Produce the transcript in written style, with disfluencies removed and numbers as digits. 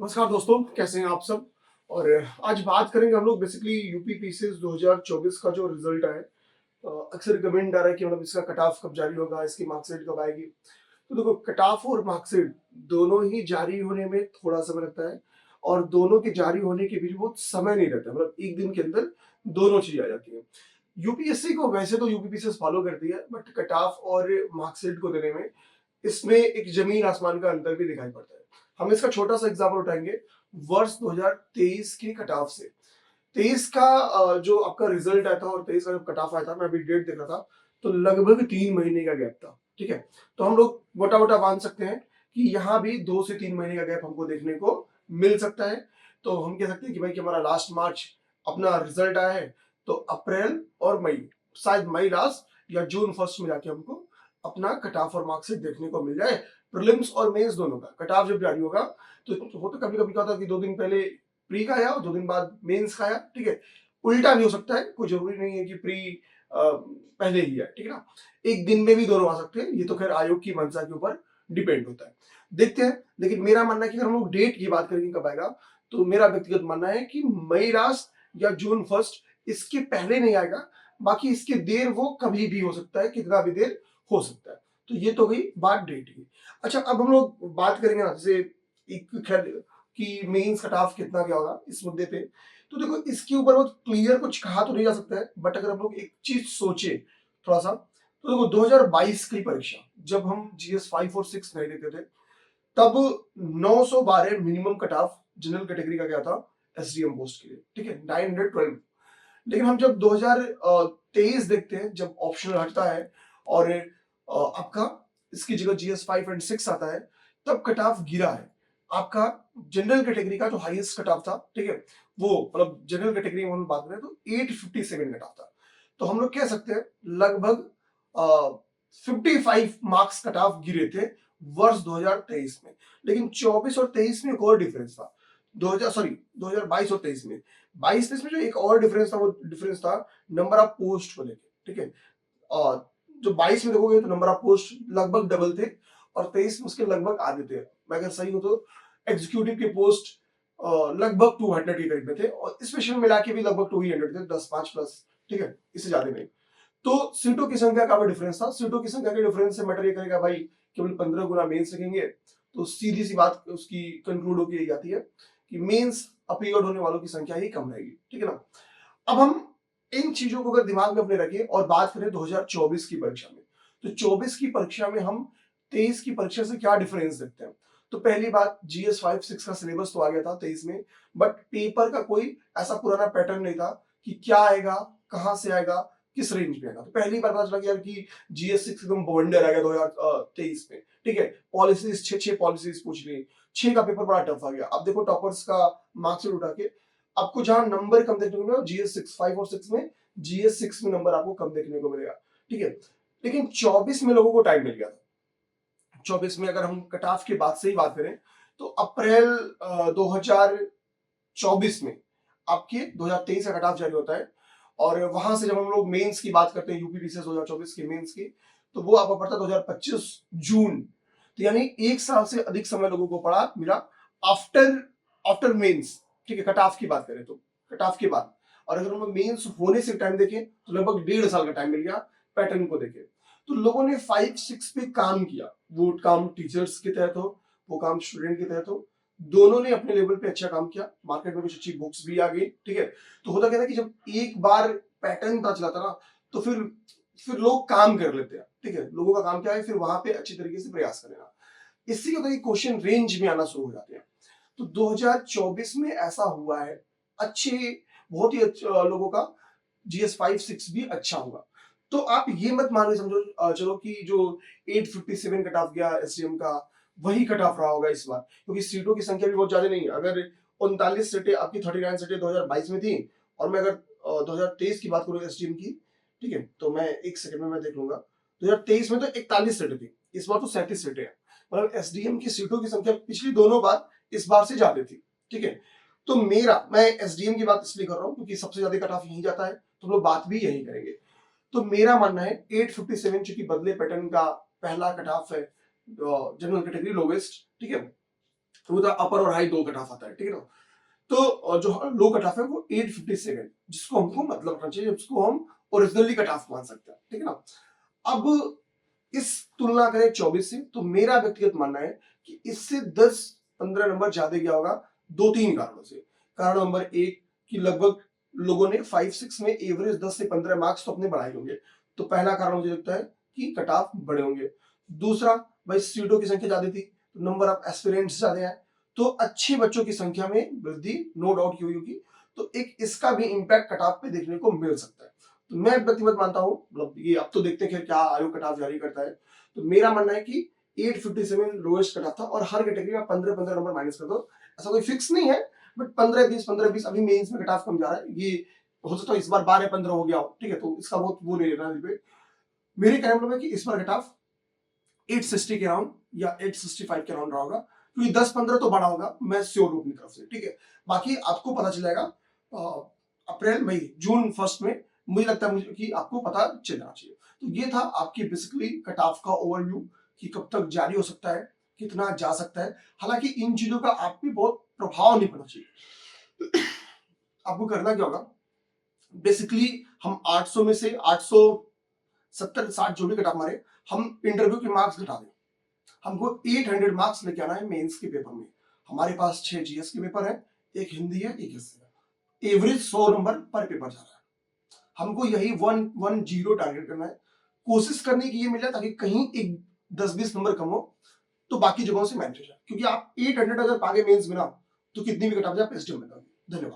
नमस्कार दोस्तों, कैसे हैं आप सब। और आज बात करेंगे हम लोग बेसिकली यूपी पीसीएस 2024 का जो रिजल्ट आया है। अक्सर कमेंट आ रहा है कि मतलब इसका कट ऑफ कब जारी होगा, इसकी मार्कशीट कब आएगी। तो देखो, कट ऑफ और मार्कशीट दोनों ही जारी होने में थोड़ा समय लगता है और दोनों के जारी होने के बीच बहुत समय नहीं रहता, मतलब एक दिन के अंदर दोनों चीजें आ जाती है। यूपीएससी को वैसे तो यूपी पीसीएस फॉलो करती है, बट कट ऑफ और मार्कशीट को देने में इसमें एक जमीन आसमान का अंतर भी दिखाई पड़ता है। हम इसका छोटा सा एग्जाम्पल उठाएंगे वर्ष 2023 के कट ऑफ से। 23 का जो आपका रिजल्ट आया था और 23 का जब कट ऑफ आया था, मैं अभी डेट देख रहा था, तो लगभग 3 महीने का गैप था। ठीक है, तो हम लोग मोटा मोटा मान सकते हैं कि यहाँ भी 2 से 3 महीने का गैप हमको देखने को मिल सकता है। तो हम कह सकते हैं कि भाई कि हमारा लास्ट मार्च अपना रिजल्ट आया है, तो अप्रैल और मई, शायद मई लास्ट या जून फर्स्ट में जाके हमको अपना कट ऑफ और मार्क्सिट देखने को मिल जाए। प्रीलिम्स और मेंस दोनों का कट ऑफ जब जारी होगा तो हो तो कभी कभी क्या होता है कि 2 दिन पहले प्री का आया और 2 दिन बाद मेंस का आया। ठीक है, उल्टा भी हो सकता है, कोई जरूरी नहीं है कि प्री पहले ही है। ठीक है ना, एक दिन में भी दोनों आ सकते हैं, ये तो खैर आयोग की मंशा के ऊपर डिपेंड होता है। देखते हैं, लेकिन मेरा मानना है कि अगर हम लोग डेट की बात करेंगे कब आएगा, तो मेरा व्यक्तिगत मानना है कि मई लास्ट या जून फर्स्ट, इसके पहले नहीं आएगा। बाकी इसके देर वो कभी भी हो सकता है, कितना भी देर हो सकता है। तो ये तो गई बात डेट की। अच्छा, अब हम लोग बात करेंगे ना, जैसे एक खैर कि मेंस कट ऑफ कितना क्या होगा इस मुद्दे पे। तो देखो, इसके ऊपर बहुत क्लियर कुछ कहा तो नहीं जा सकता है, बट अगर हम लोग एक चीज सोचे थोड़ा सा, तो देखो 2022 की परीक्षा जब हम जीएस 5 और 6 नहीं देते थे, तब 912 minimum cut off general category का क्या था, एसडीएम पोस्ट के लिए। ठीक है, 912। लेकिन हम जब 2023 देखते हैं, जब ऑप्शनल हटता है और आपका इसकी जगह जीएस 5 एंड 6 आता है, तब कट ऑफ गिरा है आपका। जनरल कैटेगरी का जो हाईएस्ट कट ऑफ था, ठीक है, वो मतलब जनरल कैटेगरी में हम बात करें तो 857 कट ऑफ था। तो हम लोग कह सकते हैं लगभग 55 मार्क्स कट ऑफ गिरे थे वर्ष 2023 में। लेकिन 24 और 23 में एक और डिफरेंस था। 2022 और 23 में, 22 में जो एक और डिफरेंस था, वो डिफरेंस था नंबर ऑफ पोस्ट को लेकर। ठीक है, और जो 22 में देखोगे तो नंबर ऑफ पोस्ट लगभग डबल थे और 23 में उसके लगभग आधे थे। मैं अगर सही हूं तो एग्जीक्यूटिव के पोस्ट लगभग 200 के करीब में थे और स्पेशल मिला के भी लगभग 200 थे, 10-5 प्लस। ठीक है, इससे ज्यादा नहीं। तो सीटों की संख्या का भी डिफरेंस था। सीटों की संख्या के डिफरेंस से मैटर ये करेगा भाई, केवल 15 गुना मेंस रखेंगे तो सीधी सी बात उसकी कंक्लूड होकर यही आती है कि मेंस अपीयर्ड होने वालों की संख्या ही कम रहेगी। ठीक है ना। अब हम इन चीजों को अगर दिमाग में अपने रखें और बात करें 2024 की परीक्षा में, तो 24 की परीक्षा में हम 23 की परीक्षा से क्या डिफरेंस देखते हैं। तो पहली बात, जीएस 5-6 का सिलेबस तो आ गया था 23 में, बट पेपर का कोई ऐसा पुराना पैटर्न नहीं था कि क्या आएगा, कहां से आएगा, किस रेंज में आएगा। तो पहली बार पता चला कि यार कि जीएस 6 एकदम बवंडर आ गया 2023 में। ठीक है, पॉलिसीज 6 पॉलिसीज पूछ ली, 6 का पेपर बड़ा टफ आ गया। अब देखो टॉपर्स का मार्क्स उठा के आपको जहां नंबर कम देखने को मिलेगा, जीएस 6 5 और 6 में, जीएस 6 में नंबर आपको कम देखने को मिलेगा। ठीक है, लेकिन 24 में लोगों को टाइम मिल गया। 24 में अगर हम कट ऑफ के बाद से ही बात करें, तो अप्रैल 2024 में आपके 2023 का कट ऑफ जारी होता है और वहां से जब हम लोग मेंस की बात करते हैं, यूपी पीसीएस 2024 की मेंस की, तो वो आपको पड़ता है 2025 जून। तो यानी 1 साल से अधिक समय लोगों को पड़ा मिला आफ्टर आफ्टर मेंस। ठीक है, कट ऑफ की बात करें तो कट ऑफ के बाद, और अगर हम मेंस होने से टाइम देखें तो लगभग 1.5 साल का टाइम मिल गया पैटर्न को देखें। तो लोगों ने 5-6 पे काम किया, वो काम टीचर्स के तहत हो, वो काम स्टूडेंट के तहत हो, दोनों ने अपने लेवल पे अच्छा काम किया। मार्केट में कुछ अच्छी बुक्स भी आ गई। ठीक है, तो होता क्या था कि जब एक बार पैटर्न पता चला था ना, तो फिर लोग काम कर लेते हैं। ठीक है, लोगों का काम क्या है, फिर वहां पे अच्छी तरीके से प्रयास करना। इससे क्या होता है कि क्वेश्चन रेंज में आना शुरू हो जाते हैं। तो 2024 में ऐसा हुआ है, अच्छे बहुत ही लोगों का जीएस 5-6 भी अच्छा हुआ। तो आप ये मत मान के समझो चलो कि जो 857 कट ऑफ गया एसडीएम का, वही कट ऑफ रहा होगा इस बार, क्योंकि सीटों की संख्या भी बहुत ज्यादा नहीं है। अगर 39 सीटें आपकी 39 सीटें 2022 में थी, और मैं अगर 2023 की बात करूँ एसडीएम की, ठीक है, तो मैं एक सेकंड में मैं देख लूंगा। 2023 में तो 41 सीटें थी, इस बार तो 37 सीटें हैं। मतलब एसडीएम की सीटों की संख्या पिछली दोनों बार इस बार से ज्यादा थी। ठीक है, तो मैं एसडीएम की बात इसलिए कर रहा हूँ क्योंकि सबसे ज्यादा कट ऑफ यही जाता है, तो हम लोग बात भी यही करेंगे। तो मेरा मानना है 857 चूंकि बदले पैटर्न का पहला कट ऑफ है, जनरल कैटेगरी लोवेस्ट। ठीक है, वो तो अपर और हाई दो कट ऑफ आता है, ठीक है ना। तो जो लो कट ऑफ है वो 857, जिसको हमको मतलब रखना चाहिए, जिसको हम ओरिजिनली कट ऑफ मान सकते हैं, ठीक है ना। अब इस तुलना करें 24 से, तो मेरा व्यक्तिगत मानना है कि इससे 10-15 नंबर ज्यादा गया होगा, 2-3 कारणों से। कारण नंबर एक कि लगभग लोगों ने 5-6 में एवरेज 10 से 15 मार्क्स तो अपने बढ़ाए होंगे, तो पहला कारण मुझे लगता है कि कट ऑफ बड़े होंगे। दूसरा, भाई सीटों की संख्या ज्यादा थी, तो नंबर ऑफ एस्पिरेंट्स ज्यादा है, तो अच्छे बच्चों की संख्या में वृद्धि नो डाउट की हुई होगी, तो एक इसका भी इम्पैक्ट कट ऑफ पे देखने को मिल सकता है। तो मैं व्यक्तिगत मानता हूं, मतलब ये अब तो देखते हैं क्या आयोग कट ऑफ जारी करता है, तो मेरा मानना है कि 857 लोएस्ट कट ऑफ था, और हर कैटेगरी में 15-15 नंबर माइनस कर दो, ऐसा कोई फिक्स नहीं है, बट 15-20 अभी मेंस में कट ऑफ कम जा रहा है, ये हो सकता है इस बार 12-15 हो गया हो, ठीक है, तो इसका बहुत वो नहीं लेना दिल पे। मेरे कहने मतलब है कि इस बार कट ऑफ 860 के राउंड या 865 के राउंड रहा होगा, क्योंकि 10-15 तो बड़ा होगा, मैं श्योर हूं अपनी तरफ से, ठीक है। बाकी आपको पता चलेगा अप्रैल मई जून फर्स्ट में, मुझे लगता है मुझे कि आपको पता चल जाना चाहिए। तो ये था आपकी बेसिकली कट ऑफ का ओवरव्यू कि कब तक जारी हो सकता है, कितना जा सकता है। हालांकि इन चीजों का आप पे बहुत प्रभाव नहीं पड़ना चाहिए। आपको करना क्या होगा, बेसिकली हम 800 में से 870-60 जो भी कट ऑफ मारे, हम इंटरव्यू के मार्क्स घटा दें, हमको 800 मार्क्स लेके आना है मेंस के पेपर में। हमारे पास 6 जीएस के पेपर है, एक हिंदी है, एक हिस्ट्री है, एवरेज 100 नंबर पर पेपर जा रहा है, हमको यही 110 टारगेट करना है। कोशिश करने की ये मिल जाए ताकि कहीं एक 10-20 नंबर कम हो, तो बाकी जगहों से मैनेज हो जाए, क्योंकि आप 800 अगर पागे मेंस में ना, तो कितनी भी कट ऑफ जाए, धन्यवाद।